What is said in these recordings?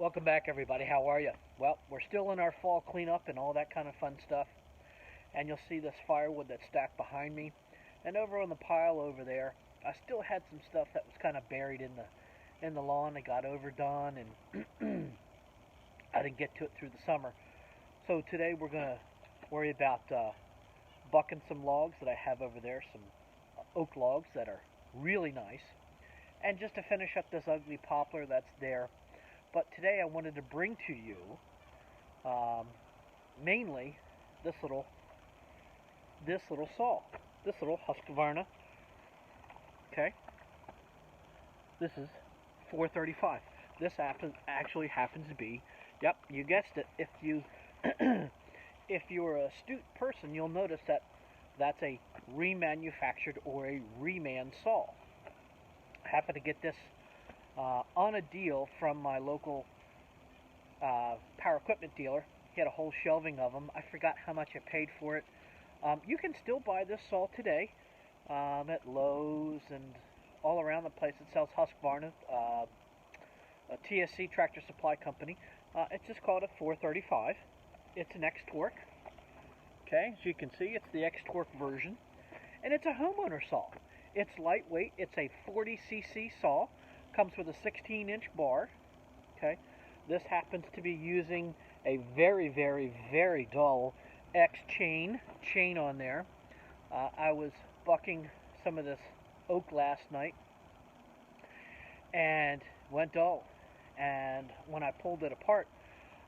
Welcome back, everybody. How are you? Well, we're still in our fall cleanup and all that kind of fun stuff. And you'll see this firewood that's stacked behind me. And over on the pile over there, I still had some stuff that was kind of buried in the lawn. It got overdone, and I didn't get to it through the summer. So today we're going to worry about bucking some logs that I have over there, some oak logs that are really nice. And just to finish up this ugly poplar that's there. But today I wanted to bring to you mainly this little saw, this little Husqvarna. Okay, this is 435. This actually happens to be, yep, you guessed it. If you if you're an astute person, you'll notice that that's a remanufactured or a reman saw. I happen to get this on a deal from my local power equipment dealer. He had a whole shelving of them. I forgot how much I paid for it. You can still buy this saw today at Lowe's and all around the place. It sells Husqvarna, a TSC Tractor Supply Company. It's just called a 435. It's an Xtorq. Okay, as you can see, it's the Xtorq version. And it's a homeowner saw. It's lightweight. It's a 40cc saw. Comes with a 16-inch bar. Okay, this happens to be using a very, very, very dull X chain on there. I was bucking some of this oak last night and went dull. And when I pulled it apart,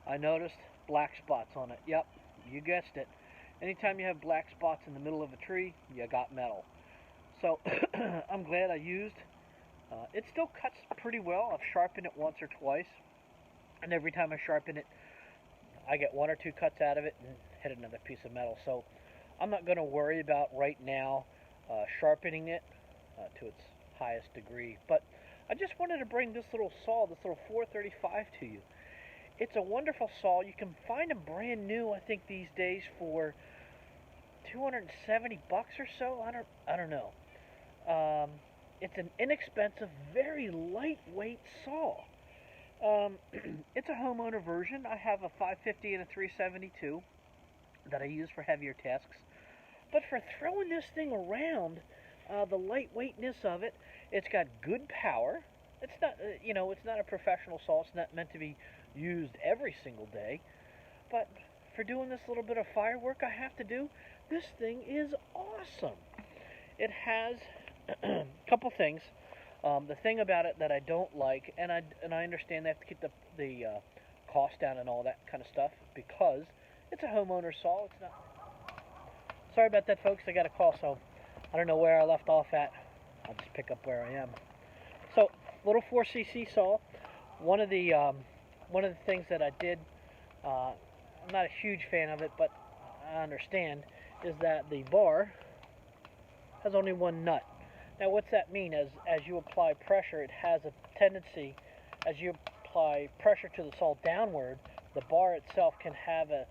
I noticed black spots on it. Yep, you guessed it. Anytime you have black spots in the middle of a tree, you got metal. So I'm glad I used. It still cuts pretty well. I've sharpened it once or twice, and every time I sharpen it, I get one or two cuts out of it and hit another piece of metal. So I'm not going to worry about right now sharpening it to its highest degree. But I just wanted to bring this little saw, this little 435 to you. It's a wonderful saw. You can find them brand new, I think, these days for $270 or so. I don't know. It's an inexpensive, very lightweight saw. It's a homeowner version. I have a 550 and a 372 that I use for heavier tasks. But for throwing this thing around, the lightweightness of it, it's got good power. It's not, it's not a professional saw. It's not meant to be used every single day. But for doing this little bit of firework I have to do, this thing is awesome. It has a couple things. The thing about it that I don't like, and I understand they have to keep the cost down and all that kind of stuff because it's a homeowner saw. It's not. Sorry about that, folks. I got a call, so I don't know where I left off at. I'll just pick up where I am. So, little 4cc saw. One of the things that I did, I'm not a huge fan of it, but I understand, is that the bar has only one nut. Now what's that mean? As you apply pressure, it has a tendency, as you apply pressure to the saw downward, the bar itself can have a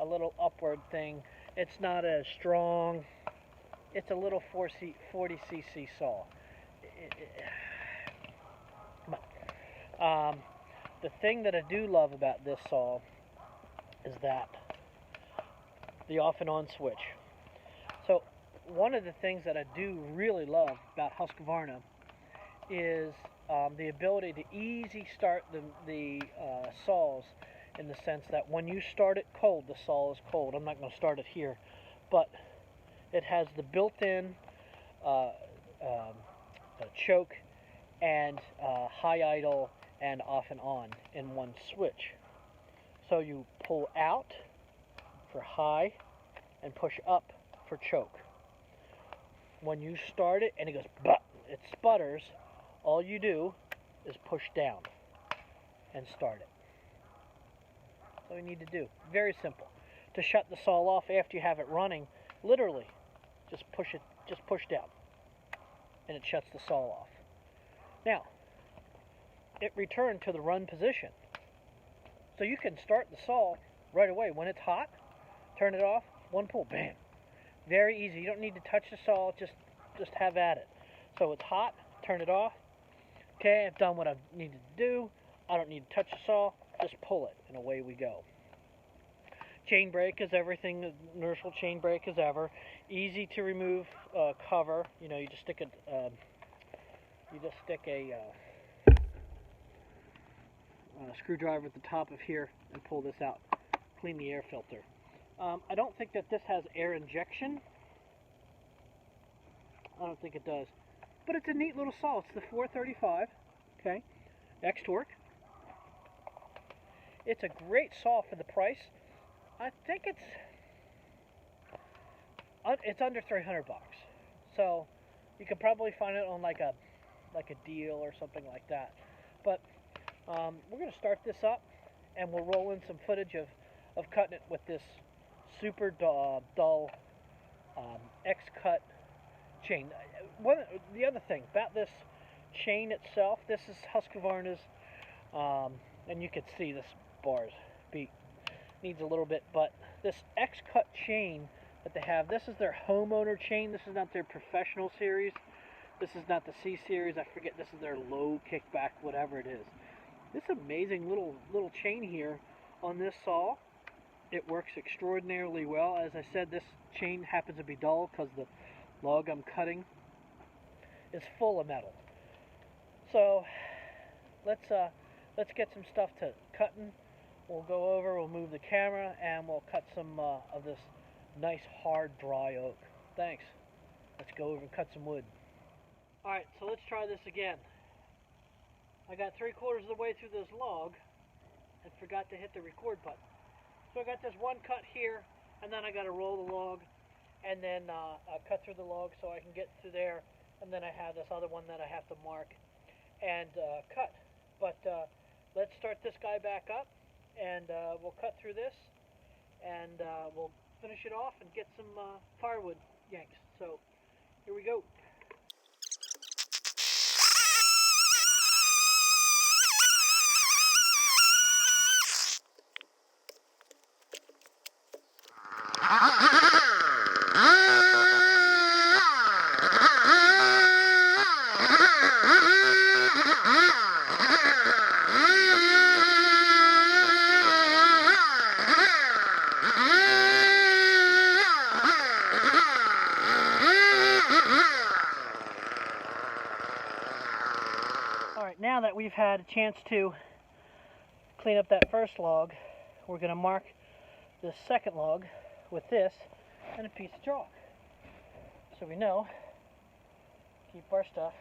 little upward thing. It's not as strong. It's a little 40cc saw. Come on. The thing that I do love about this saw is that the off and on switch. So one of the things that I do really love about Husqvarna is the ability to easy start the saws, in the sense that when you start it cold, the saw is cold. I'm not going to start it here, but it has the built-in choke and high idle and off and on in one switch. So you pull out for high and push up for choke. When you start it and it goes, but it sputters, all you do is push down and start it. That's all you need to do. Very simple. To shut the saw off after you have it running, literally, just push down, and it shuts the saw off. Now, it returned to the run position. So you can start the saw right away. When it's hot, turn it off, one pull, bam. Very easy. You don't need to touch the saw, just have at it. So it's hot, turn it off. Okay, I've done what I needed to do. I don't need to touch the saw. just pull it, and away we go. Chain brake is everything inertial chain brake is ever. Easy to remove cover. You know, you just stick a screwdriver at the top of here and pull this out. Clean the air filter. I don't think that this has air injection. I don't think it does. But it's a neat little saw. It's the 435, okay, Xtorq. It's a great saw for the price. I think it's under 300 bucks. So you could probably find it on like a deal or something like that. But we're going to start this up, and we'll roll in some footage of cutting it with this super dull X-cut chain. The other thing about this chain itself, this is Husqvarna's, and you can see this bar's beat. Needs a little bit, but this X-cut chain that they have, this is their homeowner chain. This is not their professional series. This is not the C series. I forget. This is their low kickback, whatever it is. This amazing little chain here on this saw. It works extraordinarily well. As I said, this chain happens to be dull because the log I'm cutting is full of metal. So let's get some stuff to cutting. We'll go over, we'll move the camera, and we'll cut some of this nice hard dry oak. Thanks. Let's go over and cut some wood. Alright, so let's try this again. I got 3/4 of the way through this log and forgot to hit the record button. So I got this one cut here, and then I got to roll the log, and then cut through the log so I can get through there, and then I have this other one that I have to mark and cut. But let's start this guy back up, and we'll cut through this, and we'll finish it off and get some firewood yanks. So here we go. Alright, now that we've had a chance to clean up that first log, we're going to mark the second log with this and a piece of chalk, so we know keep our stuff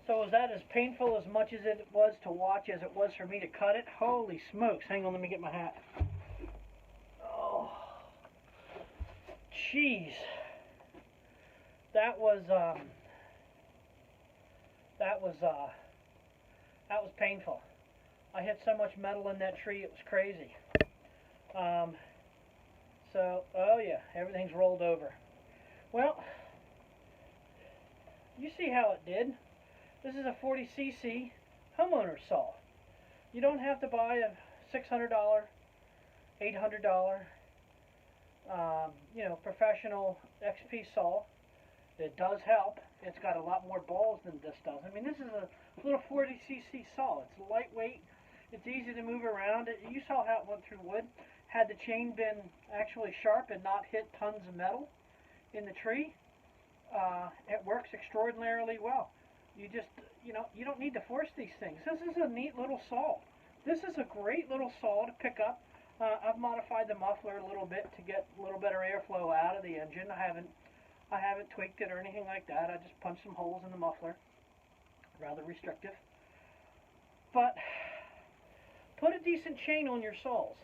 So was that as painful as much as it was to watch as it was for me to cut it? Holy smokes. Hang on, let me get my hat. Oh, jeez. That was, that was, that was painful. I hit so much metal in that tree, it was crazy. So, oh yeah, everything's rolled over. Well, you see how it did. This is a 40cc homeowner saw. You don't have to buy a $600, $800, professional XP saw. It does help. It's got a lot more balls than this does. I mean, this is a little 40cc saw. It's lightweight. It's easy to move around. You saw how it went through wood. Had the chain been actually sharp and not hit tons of metal in the tree, it works extraordinarily well. You just, you don't need to force these things. This is a neat little saw. This is a great little saw to pick up. I've modified the muffler a little bit to get a little better airflow out of the engine. I haven't tweaked it or anything like that. I just punched some holes in the muffler. Rather restrictive. But put a decent chain on your saws.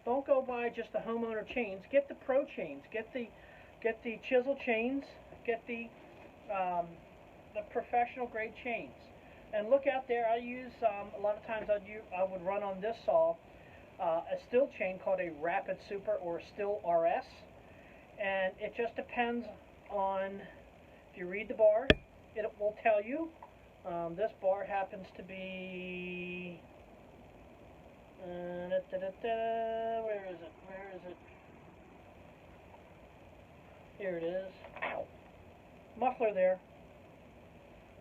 Don't go buy just the homeowner chains. Get the pro chains. Get the chisel chains. Get the professional grade chains. And look out there. I use a lot of times I would run on this saw a still chain called a Rapid Super or Still RS, and it just depends on, if you read the bar, it will tell you. This bar happens to be where is it? Here it is. Muffler there.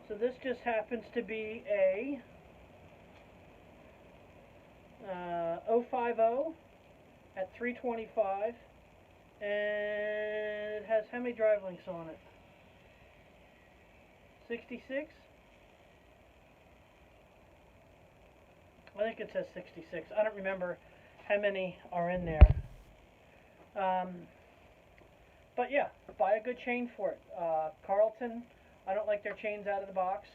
So this just happens to be a 050 at 325, and it has how many drive links on it? 66? I think it says 66. I don't remember how many are in there. But yeah, buy a good chain for it. Carlton, I don't like their chains out of the box.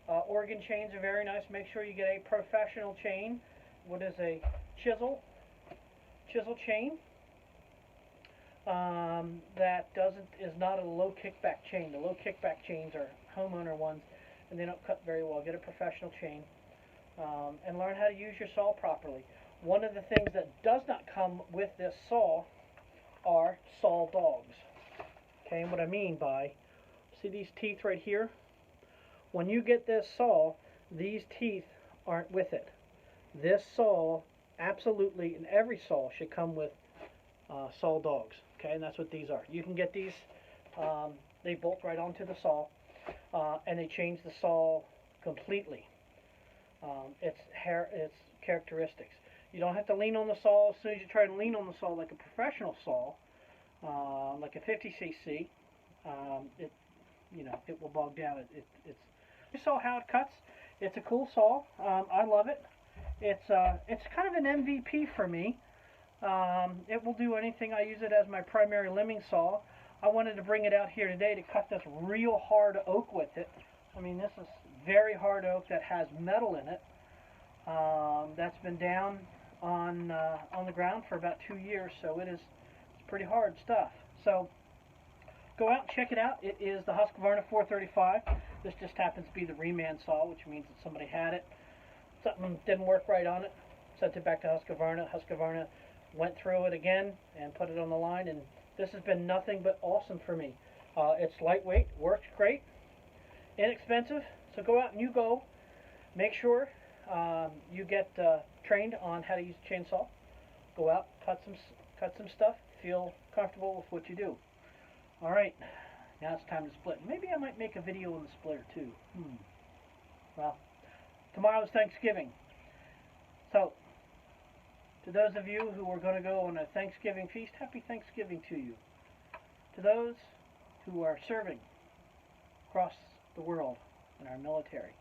Oregon chains are very nice. Make sure you get a professional chain. What is a chisel chain? That is not a low kickback chain. The low kickback chains are homeowner ones, and they don't cut very well. Get a professional chain, and learn how to use your saw properly. One of the things that does not come with this saw are saw dogs. Okay, and what I mean by, see these teeth right here? When you get this saw, these teeth aren't with it. This saw, absolutely, and every saw should come with saw dogs. Okay, and that's what these are. You can get these, they bolt right onto the saw, and they change the saw completely. Its characteristics. You don't have to lean on the saw. As soon as you try to lean on the saw like a professional saw, like a 50cc, it will bog down. You saw how it cuts. It's a cool saw. I love it. It's kind of an MVP for me. It will do anything. I use it as my primary limbing saw. I wanted to bring it out here today to cut this real hard oak with it. I mean, this is very hard oak that has metal in it. That's been down on the ground for about 2 years, so it's pretty hard stuff. So go out and check it out. It is the Husqvarna 435. This just happens to be the reman saw, which means that somebody had it. Something didn't work right on it. Sent it back to Husqvarna. Husqvarna went through it again and put it on the line, and this has been nothing but awesome for me. It's lightweight, works great, inexpensive. So go out and you make sure you get trained on how to use a chainsaw. Go out, cut some stuff, feel comfortable with what you do. All right, now it's time to split. Maybe I might make a video on the splitter too. Well, tomorrow's Thanksgiving. So, to those of you who are going to go on a Thanksgiving feast, happy Thanksgiving to you. To those who are serving across the world in our military,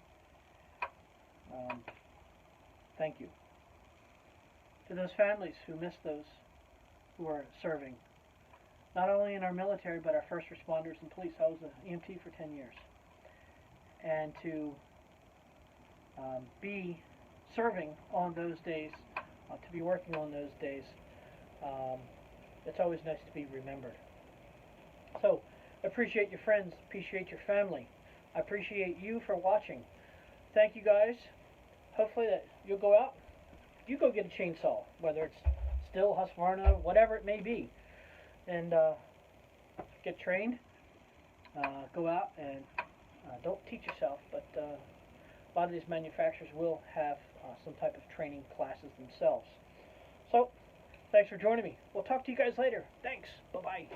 thank you. To those families who miss those who are serving, not only in our military, but our first responders and police. I was an EMT for 10 years. And to be serving on those days, to be working on those days, it's always nice to be remembered. So, appreciate your friends, appreciate your family. I appreciate you for watching. Thank you guys. Hopefully that you'll go out, you go get a chainsaw, whether it's Still, Husqvarna, whatever it may be, and get trained. Go out and don't teach yourself, but A lot of these manufacturers will have some type of training classes themselves. So, thanks for joining me. We'll talk to you guys later. Thanks. Bye-bye.